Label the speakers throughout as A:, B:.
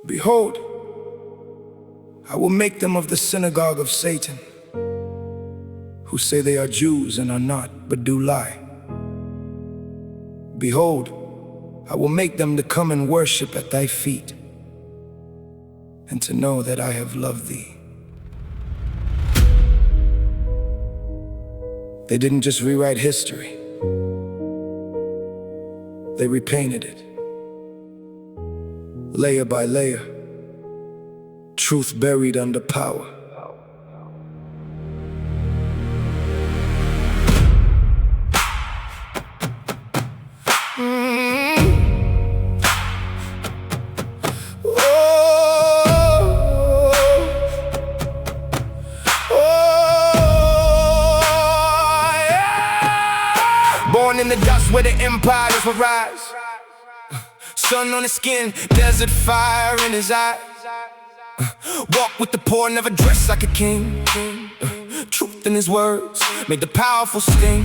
A: Behold, I will make them of the synagogue of Satan, who say they are Jews and are not, but do lie. Behold, I will make them to come and worship at thy feet, and to know that I have loved thee. They didn't just rewrite history, they repainted it. Layer by layer, truth buried under power. Born in the dust where the empires will rise. Sun on his skin, desert fire in his eyes. Walk with the poor, never dress like a king. Truth in his words, made the powerful sting.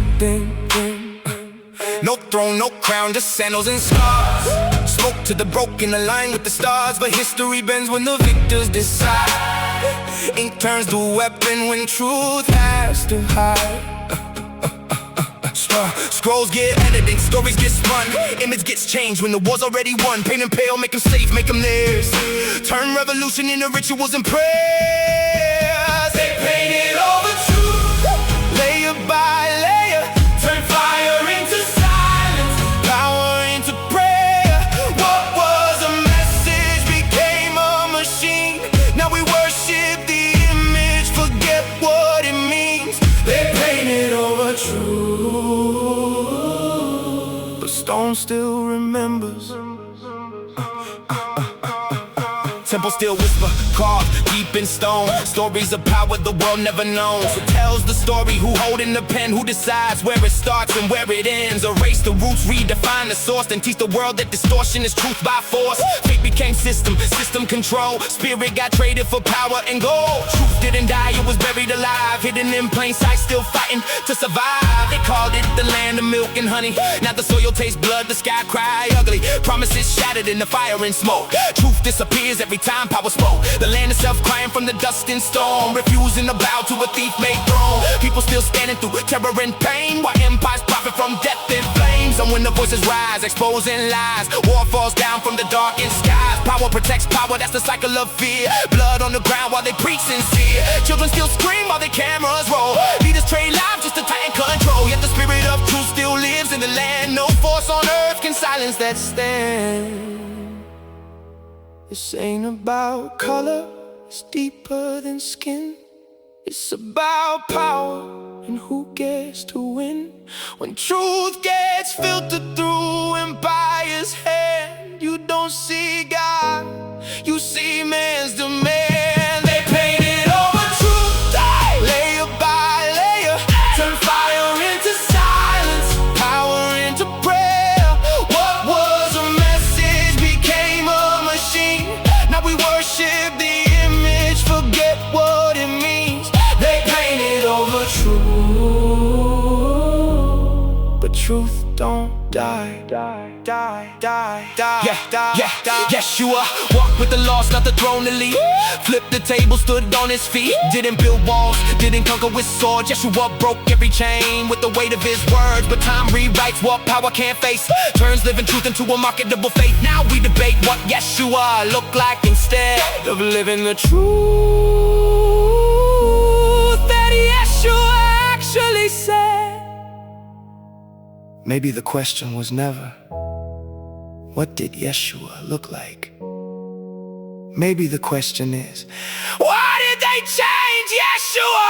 A: No throne, no crown, just sandals and scars. Smoke to the broken, aligned with the stars. But history bends when the victors decide. Ink turns to a weapon when truth has to hide. Scrolls get edited, stories get spun. Image gets changed when the war's already won. Pain and pale, make them safe, make them theirs. Turn revolution into rituals and prayers. They painted over truth, layer by layer. Turn fire into silence, power into prayer. What was a message became a machine. Now we worship the image, forget what it means. They painted over truth, stone still remembers. Temple still whisper, carved deep in stone. Stories of power the world never known. So tells the story, who holding the pen, who decides where it starts and where it ends. Erase the roots, redefine the source, then teach the world that distortion is truth by force. Fate became system control. Spirit got traded for power and gold. Truth didn't die, it was buried alive, hidden in plain sight, still fighting to survive. They called it the land of milk and honey. Now the soil tastes blood, the sky cry ugly. Promises shattered in the fire and smoke. Truth disappears every time power spoke. The land itself crying from the dust and storm, refusing to bow to a thief-made throne. People still standing through terror and pain, while empires profit from death and flames. And when the voices rise, exposing lies, war falls down from the darkened skies. Power protects power, that's the cycle of fear. Blood on the ground while they preach sincere. Children still scream while their cameras roll. Leaders trade lives just to tighten control. Yet the spirit of truth still lives in the land. No force on earth can silence that stand. This ain't about color, it's deeper than skin. It's about power and who gets to win. When truth gets filtered through empire's hand, you don't see God, you see man's demand. They painted over truth, layer by layer. Turn fire into silence, power into prayer. What was a message became a machine. Now we worship the image, forget what it means. They painted over truth, but truth don't die. YESHUA walked with the lost, not the throne elite. Flipped the table, stood on his feet. Didn't build walls, didn't conquer with swords. YESHUA broke every chain with the weight of his words. But time rewrites what power can't face. Turns living truth into a marketable faith. Now we debate what YESHUA looked like instead of living the truth that YESHUA actually said. Maybe the question was never, what did YESHUA look like? Maybe the question is, why did they change YESHUA?